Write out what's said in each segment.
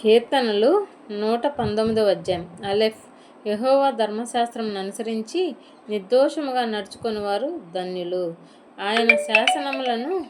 కీర్తనలు 119వ అధ్యాయం. అలెఫ్. యెహోవా ధర్మశాస్త్రం అనుసరించి నిర్దోషముగా నడుచుకొనివారు ధన్యులు. ఆయన శాసనములను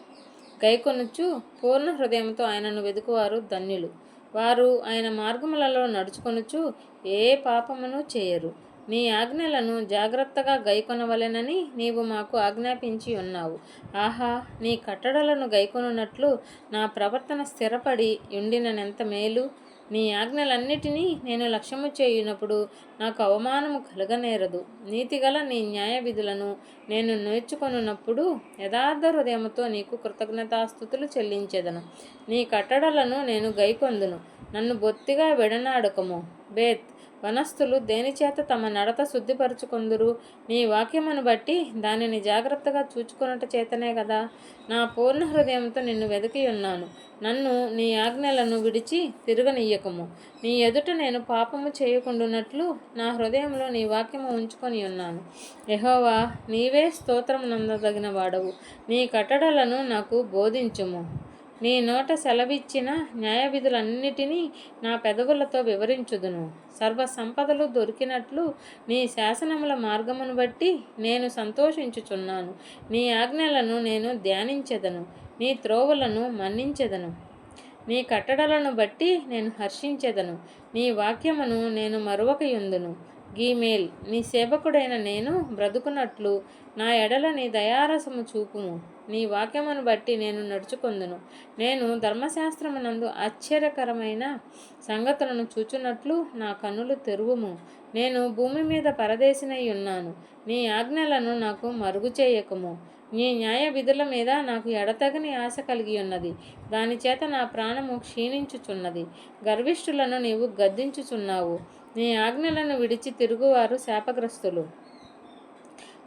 గైకొనుచు పూర్ణ హృదయంతో ఆయనను వెదుకువారు ధన్యులు. వారు ఆయన మార్గములలో నడుచుకొనుచు ఏ పాపమును చేయరు. నీ ఆజ్ఞలను జాగ్రత్తగా గైకొనవలెనని నీవు మాకు ఆజ్ఞాపించి ఉన్నావు. ఆహా, నీ కట్టడలను గైకొనున్నట్లు నా ప్రవర్తన స్థిరపడి ఉండిననెంత మేలు. నీ ఆజ్ఞలన్నిటినీ నేను లక్ష్యము చేయునప్పుడు నాకు అవమానము కలగనేరదు. నీతిగల నీ న్యాయ విధులను నేను నేర్చుకొనున్నప్పుడు యథార్థ హృదయముతో నీకు కృతజ్ఞతాస్తుతులు చెల్లించెదను. నీ కట్టడలను నేను గైకొందును. నన్ను బొత్తిగా విడనాడకము. బేత్. వనస్థులు దేనిచేత తమ నడత శుద్ధిపరచుకొందురు? నీ వాక్యమును బట్టి దానిని జాగ్రత్తగా చూచుకొనుట చేతనే కదా. నా పూర్ణ హృదయంతో నిన్ను వెదికి ఉన్నాను. నన్ను నీ ఆజ్ఞలను విడిచి తిరగనీయకము. నీ ఎదుట నేను పాపము చేయకుండునట్లు నా హృదయంలో నీ వాక్యము ఉంచుకొని ఉన్నాను. యెహోవా, నీవే స్తోత్రమునందదగిన వాడవు. నీ కట్టడలను నాకు బోధించుము. నీ నోట సెలవిచ్చిన న్యాయ విధులన్నిటినీ నా పెదవులతో వివరించుదును. సర్వ సంపదలు దొరికినట్లు నీ శాసనముల మార్గమును బట్టి నేను సంతోషించుచున్నాను. నీ ఆజ్ఞలను నేను ధ్యానించెదను. నీ త్రోవలను మన్నించెదను. నీ కట్టడలను బట్టి నేను హర్షించెదను. నీ వాక్యమును నేను మరువకయుందును. గీమేల్. నీ సేవకుడైన నేను బ్రతుకున్నట్లు నా ఎడల నీ దయారసము చూపుము. నీ వాక్యమును బట్టి నేను నడుచుకొందును. నేను ధర్మశాస్త్రమునందు ఆశ్చర్యకరమైన సంగతులను చూచున్నట్లు నా కన్నులు తెరువుము. నేను భూమి మీద పరదేశినై ఉన్నాను. నీ ఆజ్ఞలను నాకు మరుగు చేయకము. నీ న్యాయ విధుల మీద నాకు ఎడతగని ఆశ కలిగి ఉన్నది. దానిచేత నా ప్రాణము క్షీణించుచున్నది. గర్విష్ఠులను నీవు గద్దించుచున్నావు. నీ ఆజ్ఞలను విడిచి తిరుగువారు శాపగ్రస్తులు.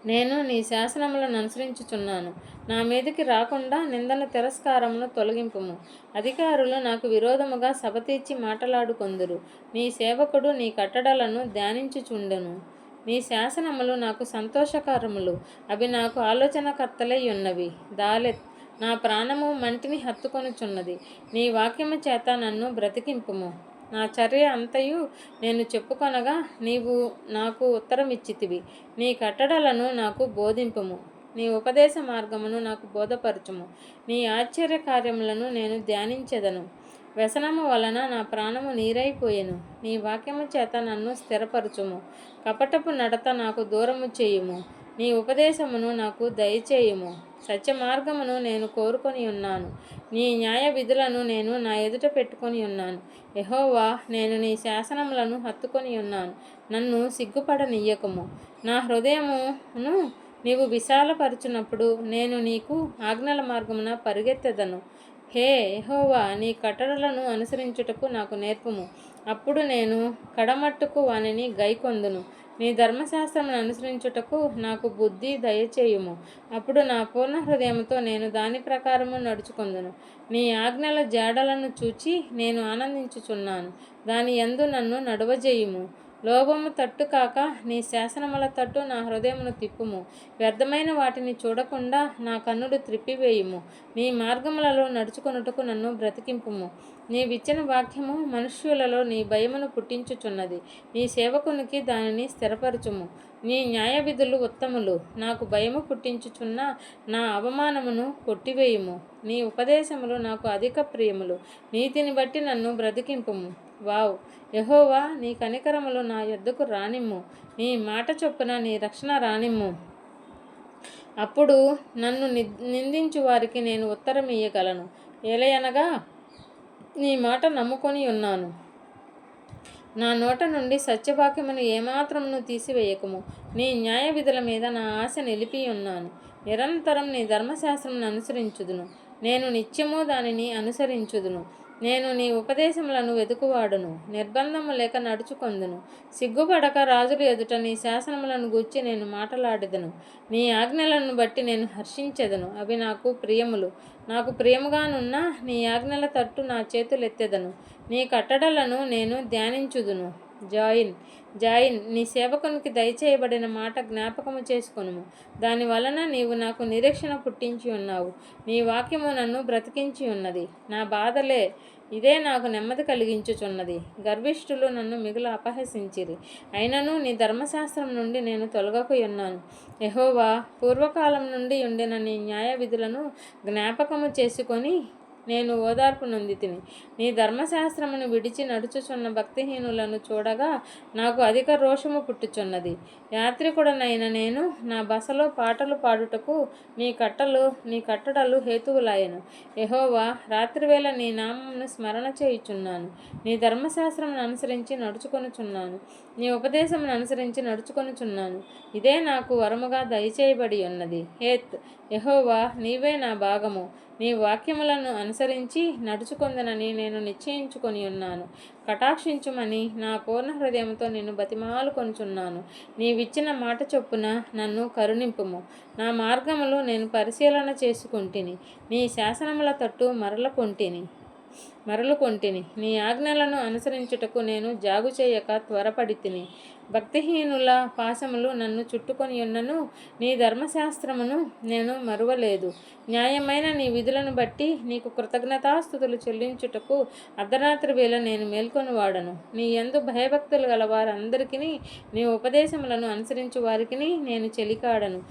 నేను నీ శాసనములను అనుసరించుచున్నాను. నా మీదికి రాకుండా నిందను తిరస్కారమును తొలగింపుము. అధికారులు నాకు విరోధముగా సభ తీర్చి మాటలాడుకొందురు. నీ సేవకుడు నీ కట్టడలను ధ్యానించుచుండెను. నీ శాసనములు నాకు సంతోషకరములు. అవి నాకు ఆలోచనకర్తలై ఉన్నవి. దాలెత్. నా ప్రాణము మంటిని హత్తుకొనుచున్నది. నీ వాక్యము చేత నన్ను బ్రతికింపుము. నా చర్య అంతయు నేను చెప్పుకొనగా నీవు నాకు ఉత్తరమిచ్చితివి. నీ కట్టడలను నాకు బోధింపుము. నీ ఉపదేశ మార్గమును నాకు బోధపరచుము. నీ ఆశ్చర్య కార్యములను నేను ధ్యానించెదను. వ్యసనము వలన నా ప్రాణము నీరైపోయెను. నీ వాక్యము చేత నన్ను స్థిరపరచుము. కపటపు నడత నాకు దూరము చేయుము. నీ ఉపదేశమును నాకు దయచేయుము. సత్య మార్గమును నేను కోరుకొని ఉన్నాను. నీ న్యాయ విధులను నేను నా ఎదుట పెట్టుకొని ఉన్నాను. యెహోవా, నేను నీ శాసనములను హత్తుకొని ఉన్నాను. నన్ను సిగ్గుపడనీయకము. నా హృదయమును నీవు విశాలపరచునప్పుడు నేను నీకు ఆజ్ఞల మార్గమున పరిగెత్తెదను. హే యెహోవా, నీ కట్టడలను అనుసరించుటకు నాకు నేర్పుము. అప్పుడు నేను కడమట్టుకు వానిని గైకొందును. నీ ధర్మశాస్త్రమును అనుసరించుటకు నాకు బుద్ధి దయచేయుము. అప్పుడు నా పూర్ణ హృదయముతో నేను దాని ప్రకారము నడుచుకొందును. నీ ఆజ్ఞల జాడలను చూచి నేను ఆనందించుచున్నాను. దాని యందు నన్ను నడవజేయుము. లోభము తట్టు కాక నీ శాసనముల తట్టు నా హృదయమును తిప్పుము. వ్యర్థమైన వాటిని చూడకుండా నా కన్నులు త్రిప్పివేయుము. నీ మార్గములలో నడుచుకొనుటకు నన్ను బ్రతికింపుము. నీ విచ్చిన వాక్యము మనుష్యులలో నీ భయమును పుట్టించుచున్నది. నీ సేవకునికి దానిని స్థిరపరచుము. నీ న్యాయ విధులు ఉత్తములు. నాకు భయము పుట్టించుచున్న నా అవమానమును కొట్టివేయుము. నీ ఉపదేశములు నాకు అధిక ప్రియములు. నీతిని బట్టి నన్ను బ్రతికింపుము. వావ్. యెహోవా, నీ కనికరములు నా యొద్దకు రానిమ్ము. నీ మాట చొప్పున నీ రక్షణ రానిమ్ము. అప్పుడు నన్ను నిందించు వారికి నేను ఉత్తరం ఇయ్యగలను. ఏలయనగా నీ మాట నమ్ముకొని ఉన్నాను. నా నోట నుండి సత్యవాక్యమును ఏమాత్రమును తీసివేయకము. నీ న్యాయ విధుల మీద నా ఆశ నిలిపి ఉన్నాను. నిరంతరం నీ ధర్మశాస్త్రమును అనుసరించుదును. నేను నిత్యము దానిని అనుసరించుదును. నేను నీ ఉపదేశములను వెదుకువాడును. నిర్బంధము లేక నడుచుకొందును. సిగ్గుపడక రాజుల ఎదుట నీ శాసనములను గూర్చి నేను మాటలాడెదను. నీ ఆజ్ఞలను బట్టి నేను హర్షించెదను. అవి నాకు ప్రియములు. నాకు ప్రియముగానున్న నీ ఆజ్ఞల తట్టు నా చేతులెత్తెదను. నీ కట్టడలను నేను ధ్యానించుదును. జాయిన్. నీ సేవకునికి దయచేయబడిన మాట జ్ఞాపకము చేసుకొనుము. దాని వలన నీవు నాకు నిరీక్షణ పుట్టించి ఉన్నావు. నీ వాక్యము నన్ను బ్రతికించి ఉన్నది. నా బాధలే ఇదే నాకు నెమ్మది కలిగించుచున్నది. గర్విష్ఠులు నన్ను మిగులు అపహసించిరి. అయినను నీ ధర్మశాస్త్రం నుండి నేను తొలగకయున్నాను. యెహోవా, పూర్వకాలం నుండి ఉండిన నీ న్యాయ విధులను జ్ఞాపకము చేసుకొని నేను ఓదార్పు నొందితిని. నీ ధర్మశాస్త్రమును విడిచి నడుచుచున్న భక్తిహీనులను చూడగా నాకు అధిక రోషము పుట్టుచున్నది. యాత్రికుడనైన నేను నా బసలో పాటలు పాడుటకు నీ కట్టడలు హేతువులాయెను. యెహోవా, రాత్రివేళ నీ నామమును స్మరణ చేయుచున్నాను. నీ ధర్మశాస్త్రమును అనుసరించి నడుచుకొనుచున్నాను. నీ ఉపదేశమును అనుసరించి నడుచుకొనుచున్నాను. ఇదే నాకు వరముగా దయచేయబడి ఉన్నది. యెహోవా, నీవే నా భాగము. నీ వాక్యములను అనుసరించి నడుచుకొందనని నేను నిశ్చయించుకొని ఉన్నాను. కటాక్షించుమని నా పూర్ణ హృదయంతో నిన్ను బతిమాలుకొనుచున్నాను. నీవిచ్చిన మాట చొప్పున నన్ను కరుణింపుము. నా మార్గములు నేను పరిశీలన చేసుకొంటిని. నీ శాసనముల తట్టు మరలుకొంటిని. నీ ఆజ్ఞలను అనుసరించుటకు నేను జాగు చేయక త్వరపడితిని. భక్తిహీనుల పాశములు నన్ను చుట్టుకొని ఉన్నను. నీ ధర్మశాస్త్రమును నేను మరువలేదు. న్యాయమైన నీ విధులను బట్టి నీకు కృతజ్ఞతాస్తుతులు చెల్లించుటకు అర్ధరాత్రి వేళ నేను మేల్కొని వాడను. నీ యందు భయభక్తులు గల వారందరికీ నీ ఉపదేశములను అనుసరించు వారికి నేను చెలికాడను.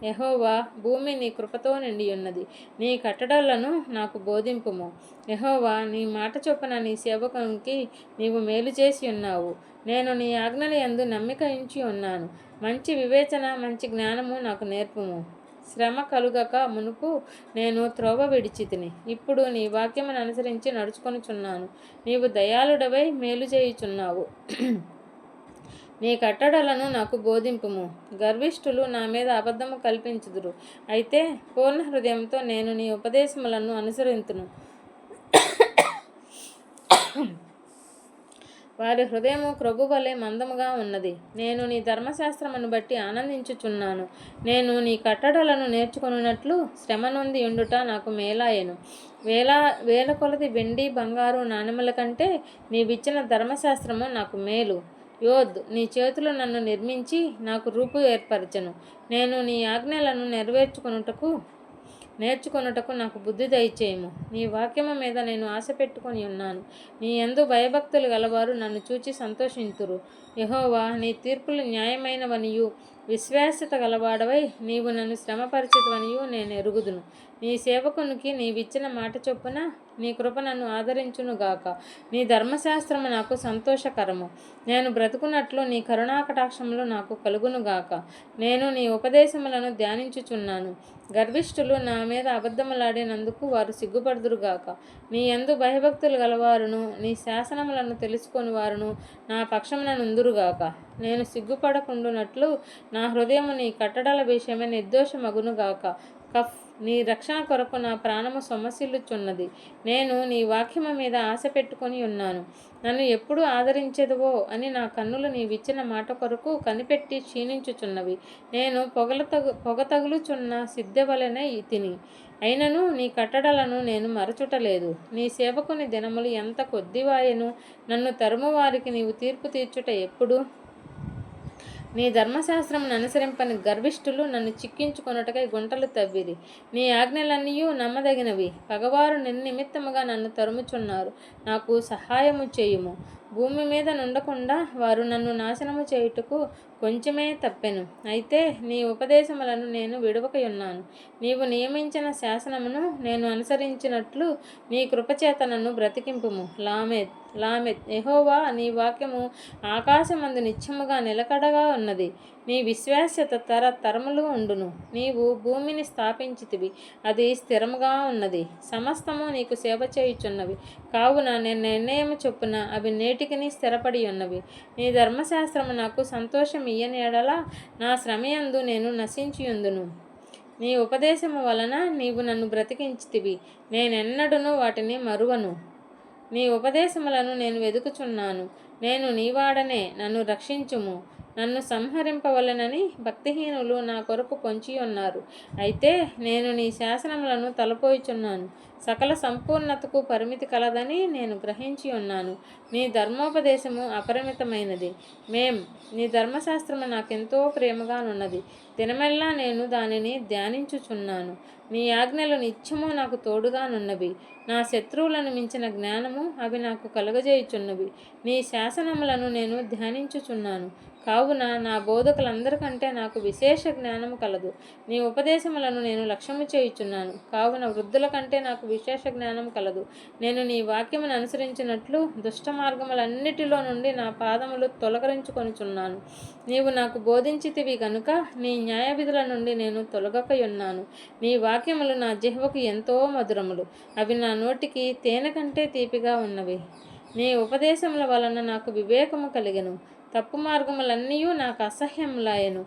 యెహోవా, భూమి నీ కృపతో నిండి ఉన్నది. నీ కట్టడలను నాకు బోధింపుము. యెహోవా, నీ మాట చొప్పున నీ సేవకునికి నీవు మేలు చేసి ఉన్నావు. నేను నీ ఆజ్ఞల యందు నమ్మిక ఉంచి ఉన్నాను. మంచి వివేచన, మంచి జ్ఞానము నాకు నేర్పుము. శ్రమ కలుగక మునుపు నేను త్రోవ విడిచితిని. ఇప్పుడు నీ వాక్యమును అనుసరించి నడుచుకొనుచున్నాను. నీవు దయాళుడవై మేలు చేయుచున్నావు. నీ కట్టడలను నాకు బోధింపుము. గర్విష్ఠులు నా మీద అబద్ధము కల్పించుదురు. అయితే పూర్ణ హృదయంతో నేను నీ ఉపదేశములను అనుసరింతును. వారి హృదయము క్రొవ్వు వలె మందముగా ఉన్నది. నేను నీ ధర్మశాస్త్రమును బట్టి ఆనందించుచున్నాను. నేను నీ కట్టడలను నేర్చుకొనున్నట్లు శ్రమ నొంది ఉండుట నాకు మేలాయెను. వేల కొలది వెండి బంగారు నాణెముల కంటే నీవిచ్చిన ధర్మశాస్త్రము నాకు మేలు. నీ చేతులు నన్ను నిర్మించి నాకు రూపు ఏర్పరచెను. నేను నీ ఆజ్ఞలను నేర్చుకొనుటకు నాకు బుద్ధి దయచేయము. నీ వాక్యము మీద నేను ఆశ పెట్టుకొని ఉన్నాను. నీ యందు భయభక్తులు గలవారు నన్ను చూచి సంతోషింతురు. యెహోవా, నీ తీర్పులు న్యాయమైనవనియు విశ్వాస్యత గలవాడవై నీవు నన్ను శ్రమపరిచితవనియు నేను ఎరుగుదును. నీ సేవకునికి నీవిచ్చిన మాట చొప్పున నీ కృప నన్ను ఆదరించునుగాక. నీ ధర్మశాస్త్రము నాకు సంతోషకరము. నేను బ్రతుకున్నట్లు నీ కరుణాకటాక్షములు నాకు కలుగునుగాక. నేను నీ ఉపదేశములను ధ్యానించుచున్నాను. గర్విష్ఠులు నా మీద అబద్ధములాడినందుకు వారు సిగ్గుపడుదురుగాక. నీ యందు భయభక్తులు గలవారును నీ శాసనములను తెలుసుకొని వారును నా పక్షమున నుందురుగాక. నేను సిగ్గుపడకుండునట్లు నా హృదయము నీ కట్టడల విషయమే నిర్దోషమగునుగాక. నీ రక్షణ కొరకు నా ప్రాణము సొమ్మసిల్లుచున్నది. నేను నీ వాక్యము మీద ఆశ పెట్టుకొని ఉన్నాను. నన్ను ఎప్పుడు ఆదరించెదవో అని నా కన్నులు నీవిచ్చిన మాట కొరకు కనిపెట్టి క్షీణించుచున్నవి. నేను పొగ తగులుచున్న సిద్ధవలెనే తిని. అయినను నీ కట్టడలను నేను మరచుటలేదు. నీ సేవకుని దినములు ఎంత కొద్దివాయెను. నన్ను తరుము వారికి నీవు తీర్పు తీర్చుట ఎప్పుడు? నీ ధర్మశాస్త్రమును అనుసరింపని గర్విష్ఠులు నన్ను చిక్కించుకొనుటకై గుంటలు తవ్విరి. నీ ఆజ్ఞలన్నీయూ నమ్మదగినవి. పగవారు నిమిత్తముగా నన్ను తరుముచున్నారు. నాకు సహాయము చేయుము. భూమి మీద నుండకుండా వారు నన్ను నాశనము చేయుటకు కొంచెమే తప్పెను. అయితే నీ ఉపదేశములను నేను విడువకయున్నాను. నీవు నియమించిన శాసనమును నేను అనుసరించినట్లు నీ కృపచేత నన్ను బ్రతికింపుము. లామెత్. యెహోవా, నీ వాక్యము ఆకాశమందు నిత్యముగా నిలకడగా ఉన్నది. నీ విశ్వాస్యత తరములు ఉండును. నీవు భూమిని స్థాపించితివి, అది స్థిరముగా ఉన్నది. సమస్తము నీకు సేవ చేయుచున్నవి. కావున నేను నిర్ణయము చొప్పున అవి నేటికిని స్థిరపడి ఉన్నవి. నీ ధర్మశాస్త్రము నాకు సంతోషం ఇయ్యని ఎడల నా శ్రమయందు నేను నశించియుందును. నీ ఉపదేశము వలన నీవు నన్ను బ్రతికించితివి. నేనెన్నడూను వాటిని మరువను. నీ ఉపదేశములను నేను వెదుకుచున్నాను. నేను నీవాడనే, నన్ను రక్షించుము. నన్ను సంహరింపవలెనని భక్తిహీనులు నా కొరకు పొంచి ఉన్నారు. అయితే నేను నీ శాసనములను తలపోయిచున్నాను. సకల సంపూర్ణతకు పరిమితి కలదని నేను గ్రహించి ఉన్నాను. నీ ధర్మోపదేశము అపరిమితమైనది. నీ ధర్మశాస్త్రము నాకెంతో ప్రేమగానున్నది. దినమెల్లా నేను దానిని ధ్యానించుచున్నాను. నీ ఆజ్ఞలు నిత్యము నాకు తోడుగానున్నవి. నా శత్రువులను మించిన జ్ఞానము అవి నాకు కలుగజేయుచున్నవి. నీ శాసనములను నేను ధ్యానించుచున్నాను. కావున నా బోధకులందరికంటే నాకు విశేష జ్ఞానము కలదు. నీ ఉపదేశములను నేను లక్ష్యము చేయుచున్నాను. కావున వృద్ధుల కంటే నాకు విశేష జ్ఞానము కలదు. నేను నీ వాక్యమును అనుసరించినట్లు దుష్ట మార్గములన్నిటిలో నుండి నా పాదములు తొలకరించుకొనుచున్నాను. నీవు నాకు బోధించితివి గనుక నీ న్యాయ విధుల నుండి నేను తొలగకయున్నాను. నీ వాక్యములు నా జిహ్వకు ఎంతో మధురములు. అవి నా నోటికి తేనె కంటే తీపిగా ఉన్నవి. నీ ఉపదేశముల వలన నాకు వివేకము కలిగెను. తప్పు మార్గములన్నీ నాకు అసహ్యములాయెను.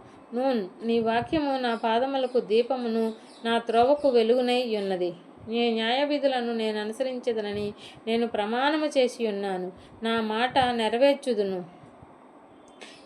నీ వాక్యము నా పాదములకు దీపమును, నా త్రోవకు వెలుగునై ఉన్నది. నీ న్యాయ విధులను నేను అనుసరించదనని నేను ప్రమాణము చేసి ఉన్నాను. నా మాట నెరవేర్చుదును.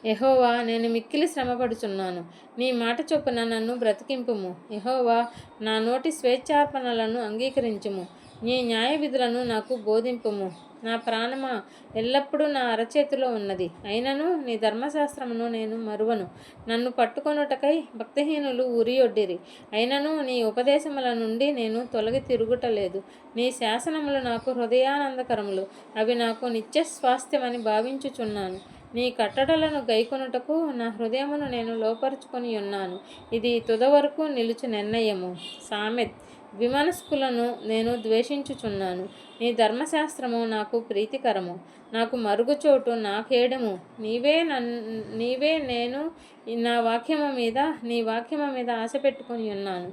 యెహోవా, నేను మిక్కిలి శ్రమపడుచున్నాను. నీ మాట చొప్పున నన్ను బ్రతికింపుము. యెహోవా, నా నోటి స్వేచ్ఛార్పణలను అంగీకరించుము. నీ న్యాయ విధులను నాకు బోధింపుము. నా ప్రాణమా, ఎల్లప్పుడూ నా అరచేతిలో ఉన్నది. అయినను నీ ధర్మశాస్త్రమును నేను మరువను. నన్ను పట్టుకొనుటకై భక్తిహీనులు ఉరియొడ్డిరి. అయినను నీ ఉపదేశముల నుండి నేను తొలగి తిరుగుటలేదు. నీ శాసనములు నాకు హృదయానందకరములు. అవి నాకు నిత్య స్వాస్థ్యమని భావించుచున్నాను. నీ కట్టడలను గైకొనుటకు నా హృదయమును నేను లోపరుచుకొని ఉన్నాను. ఇది తుదవరకు నిలుచు నిర్ణయము. సామెత్. విమనస్కులను నేను ద్వేషించుచున్నాను. నీ ధర్మశాస్త్రము నాకు ప్రీతికరము. నాకు మరుగుచోటు, నా కేడము. నీవే నేను నీ వాక్యము మీద ఆశ పెట్టుకొని ఉన్నాను.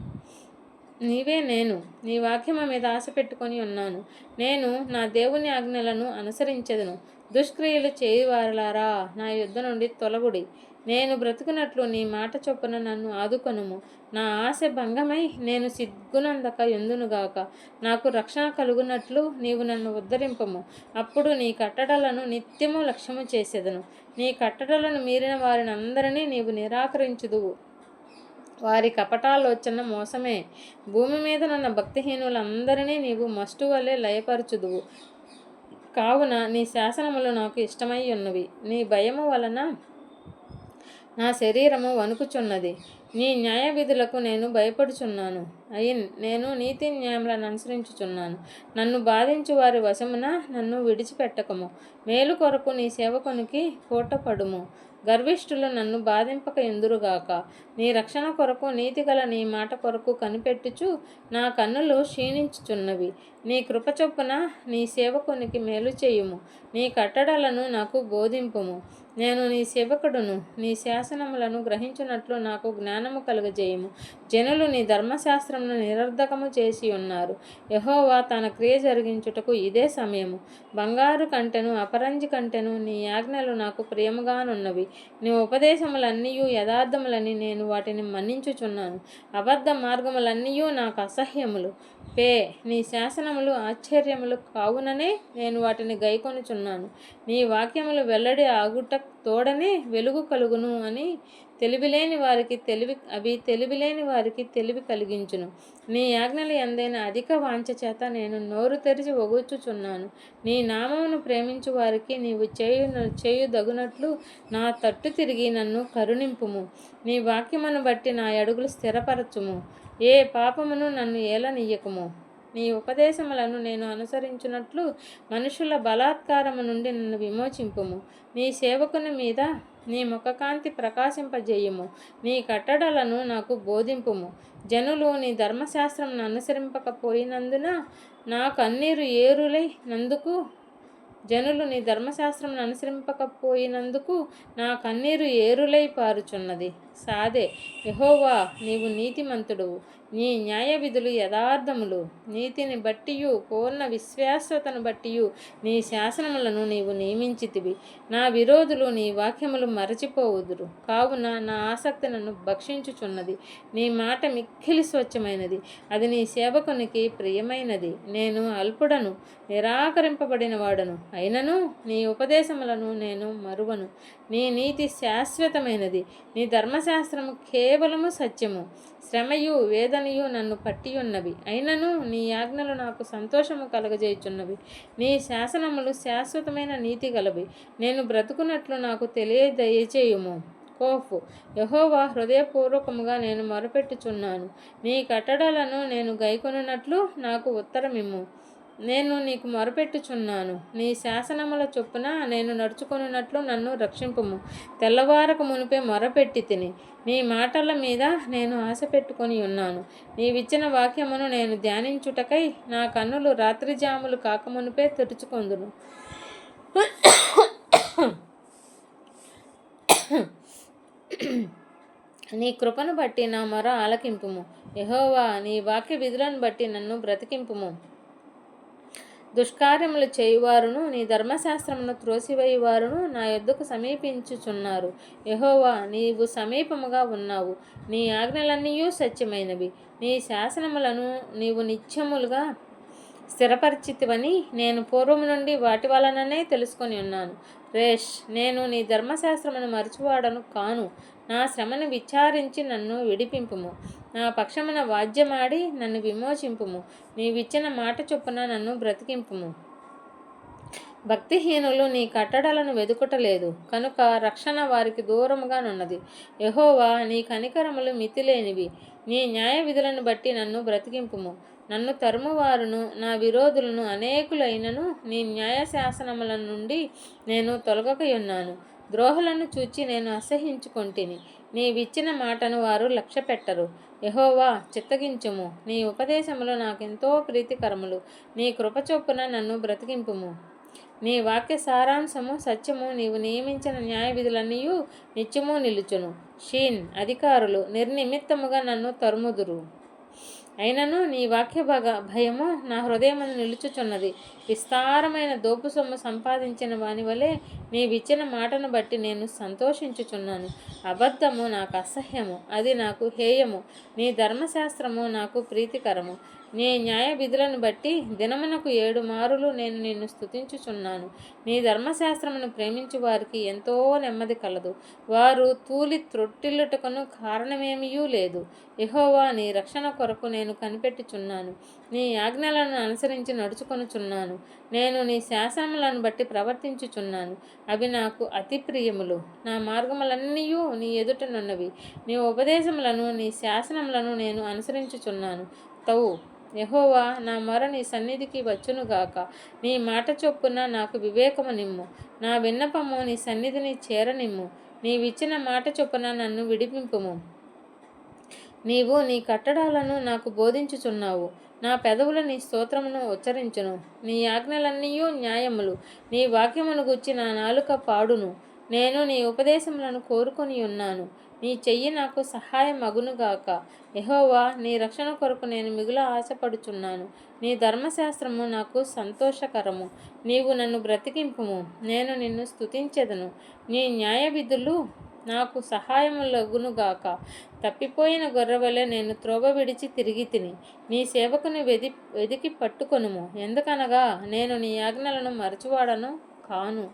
నీ వాక్యము మీద ఆశ పెట్టుకొని ఉన్నాను. నేను నా దేవుని ఆజ్ఞలను అనుసరించెదను. దుష్క్రియలు చేయువారలారా, నా యుద్ధ నుండి తొలగుడి. నేను బ్రతుకున్నట్లు నీ మాట చొప్పున నన్ను ఆదుకొనుము. నా ఆశ భంగమై నేను సిగ్గునందక ఎందునుగాక. నాకు రక్షణ కలుగునట్లు నీవు నన్ను ఉద్ధరింపము. అప్పుడు నీ కట్టడలను నిత్యము లక్ష్యము చేసేదను. నీ కట్టడలను మీరిన వారిని అందరినీ నీవు నిరాకరించుదువు. వారి కపటాలోచన మోసమే. భూమి మీద నున్న భక్తిహీనులందరినీ నీవు మస్టు వలె లయపరచుదువు. కావున నీ శాసనములు నాకు ఇష్టమై ఉన్నవి. నీ భయము వలన నా శరీరము వణుకుచున్నది. నీ న్యాయ విధులకు నేను భయపడుచున్నాను. నేను నీతి న్యాయములను అనుసరించుచున్నాను. నన్ను బాధించు వారి వశమున నన్ను విడిచిపెట్టకము. మేలు కొరకు నీ సేవకునికి పూటపడుము. గర్విష్ఠులు నన్ను బాధింపక ఎందురుగాక. నీ రక్షణ కొరకు నీతిగల నీ మాట కొరకు కనిపెట్టుచు నా కన్నులు క్షీణించుచున్నవి. నీ కృప చొప్పున నీ సేవకునికి మేలు చేయుము. నీ కట్టడలను నాకు బోధింపుము. నేను నీ సేవకుడును. నీ శాసనములను గ్రహించున్నట్లు నాకు జ్ఞానము కలుగజేయము. జనులు నీ ధర్మశాస్త్రమును నిరర్ధకము చేసి ఉన్నారు. యెహోవా తన క్రియ జరిగించుటకు ఇదే సమయము. బంగారు కంటెను అపరంజి కంటెను నీ ఆజ్ఞలు నాకు ప్రియముగానున్నవి. నీ ఉపదేశములన్నీ యథార్థములని నేను వాటిని మన్నించుచున్నాను. అబద్ధ మార్గములన్నీ నాకు అసహ్యములు. నీ శాసనములు ఆశ్చర్యములు కావుననే నేను వాటిని గైకొనుచున్నాను. నీ వాక్యములు వెల్లడి ఆగుట తోడనే వెలుగు కలుగును అని తెలివిలేని వారికి తెలివి కలిగించును. నీ ఆజ్ఞలు ఎందైన అధిక వాంఛ చేత నేను నోరు తెరిచి ఒగుచుచున్నాను. నీ నామమును ప్రేమించు వారికి నీవు చేయుదగునట్లు నా తట్టు తిరిగి నన్ను కరుణింపుము. నీ వాక్యమును బట్టి నా అడుగులు స్థిరపరచుము. ఏ పాపమును నన్ను ఏలనీయకుము. నీ ఉపదేశములను నేను అనుసరించున్నట్లు మనుషుల బలాత్కారము నుండి నన్ను విమోచింపుము. నీ సేవకుని మీద నీ ముఖకాంతి ప్రకాశింపజేయుము. నీ కట్టడలను నాకు బోధింపుము. జనులు నీ ధర్మశాస్త్రమును అనుసరింపకపోయినందున నా కన్నీరు ఏరులై పారుచున్నది. సాదే. యెహోవా, నీవు నీతిమంతుడువు. నీ న్యాయ విధులు యథార్థములు. నీతిని బట్టియు పూర్ణ విశ్వాసతను బట్టియు నీ శాసనములను నీవు నియమించితివి. నా విరోధులు నీ వాక్యములు మరచిపోవుదురు. కావున నా ఆసక్తి నన్ను భక్షించుచున్నది. నీ మాట మిక్కిలి స్వచ్ఛమైనది, అది నీ సేవకునికి ప్రియమైనది. నేను అల్పుడను, నిరాకరింపబడిన వాడను, అయినను నీ ఉపదేశములను నేను మరువను. నీ నీతి శాశ్వతమైనది, నీ ధర్మశాస్త్రము కేవలము సత్యము. శ్రమయు వేదనయు నన్ను పట్టియున్నవి, అయినను నీ ఆజ్ఞలు నాకు సంతోషము కలగజేయుచున్నవి. నీ శాసనములు శాశ్వతమైన నీతి గలవి. నేను బ్రతుకున్నట్లు నాకు దయచేయుము. కోఫ్. యెహోవా, హృదయపూర్వకముగా నేను మొరపెట్టుచున్నాను. నీ కట్టడలను నేను గైకొనున్నట్లు నాకు ఉత్తరమిమ్ము. నేను నీకు మొరపెట్టుచున్నాను. నీ శాసనముల చొప్పున నేను నడుచుకొనున్నట్లు నన్ను రక్షింపుము. తెల్లవారక మునిపే మొరపెట్టి తిని, నీ మాటల మీద నేను ఆశ పెట్టుకొని ఉన్నాను. నీవిచ్చిన వాక్యమును నేను ధ్యానించుటకై నా కన్నులు రాత్రిజాములు కాకమునిపే తెరుచుకొందును. నీ కృపను బట్టి నా మొర ఆలకింపుము. యెహోవా, నీ వాక్య విధులను బట్టి నన్ను బ్రతికింపుము. దుష్కార్యములు చేయువారును నీ ధర్మశాస్త్రమును త్రోసివేయువారును నా యొద్దకు సమీపించుచున్నారు. యెహోవా, నీవు సమీపముగా ఉన్నావు. నీ ఆజ్ఞలన్నీయూ సత్యమైనవి. నీ శాసనములను నీవు నిత్యములుగా స్థిరపరిచితివని నేను పూర్వము నుండి వాటి వలననే తెలుసుకొని ఉన్నాను. రేష్. నేను నీ ధర్మశాస్త్రమును మరచువాడను కాను. నా శ్రమను విచారించి నన్ను విడిపింపుము. నా పక్షమున వాద్యమాడి నన్ను విమోచింపుము. నీవిచ్చిన మాట చొప్పున నన్ను బ్రతికింపుము. భక్తిహీనులు నీ కట్టడలను వెదుకుటలేదు కనుక రక్షణ వారికి దూరముగానున్నది. యెహోవా, నీ కనికరములు మితిలేనివి. నీ న్యాయ విధులను బట్టి నన్ను బ్రతికింపుము. నన్ను తరుమువారును నా విరోధులను అనేకులైనను నీ న్యాయశాసనముల నుండి నేను తొలగకయున్నాను. ద్రోహులను చూచి నేను అసహ్యించుకొంటిని. నీవిచ్చిన మాటను వారు లక్ష్యపెట్టరు. యెహోవా, చిత్తగించుము. నీ ఉపదేశములు నాకెంతో ప్రీతికరములు. నీ కృపచొప్పున నన్ను బ్రతికింపుము. నీ వాక్య సారాంశము సత్యము. నీవు నియమించిన న్యాయ విధులన్నీ నిత్యము నిలుచును. షీన్. అధికారులు నిర్నిమిత్తముగా నన్ను తరుముదురు, అయినను నీ వాక్య భయము నా హృదయమందు నిలుచుచున్నది. విస్తారమైన దోపు సొమ్ము సంపాదించిన వాని వలె నీవిచ్చిన మాటను బట్టి నేను సంతోషించుచున్నాను. అబద్ధము నాకు అసహ్యము, అది నాకు హేయము. నీ ధర్మశాస్త్రము నాకు ప్రీతికరము. నీ న్యాయ విధులను బట్టి దినమునకు 7 మారులు నేను నిన్ను స్తుతించుచున్నాను. నీ ధర్మశాస్త్రమును ప్రేమించు వారికి ఎంతో నెమ్మది కలదు. వారు తూలి త్రొట్టిల్లుటకును కారణమేమీ లేదు. యెహోవా, నీ రక్షణ కొరకు నేను కనిపెట్టుచున్నాను. నీ ఆజ్ఞలను అనుసరించి నడుచుకొనుచున్నాను. నేను నీ శాసనములను బట్టి ప్రవర్తించుచున్నాను. అవి నాకు అతి ప్రియములు. నా మార్గములన్నీ నీ ఎదుటనున్నవి. నీ ఉపదేశములను నీ శాసనములను నేను అనుసరించుచున్నాను. తౌ. యెహోవా, నా మొర నీ సన్నిధికి వచ్చునుగాక. నీ మాట చొప్పున నాకు వివేకము నిమ్ము. నా విన్నపము నీ సన్నిధిని చేరనిమ్ము. నీవిచ్చిన మాట చొప్పున నన్ను విడిపింపుము. నీవు నీ కట్టడాలను నాకు బోధించుచున్నావు. నా పెదవులు నీ స్తోత్రమును ఉచ్చరించును. నీ ఆజ్ఞలన్నీ న్యాయములు. నీ వాక్యమును గూర్చి నా నాలుక పాడును. నేను నీ ఉపదేశములను కోరుకొని ఉన్నాను. నీ చెయ్యి నాకు సహాయం అగునుగాక. యెహోవా, నీ రక్షణ కొరకు నేను మిగుల ఆశపడుచున్నాను. నీ ధర్మశాస్త్రము నాకు సంతోషకరము. నీవు నన్ను బ్రతికింపుము. నేను నిన్ను స్తుతించెదను. నీ న్యాయ విధులు నాకు సహాయములగునుగాక. తప్పిపోయిన గొర్రెవలె నేను త్రోవ విడిచి తిరిగి తిని. నీ సేవకుని వెదికి పట్టుకొనుము. ఎందుకనగా నేను నీ ఆజ్ఞలను మరచువాడను కాను.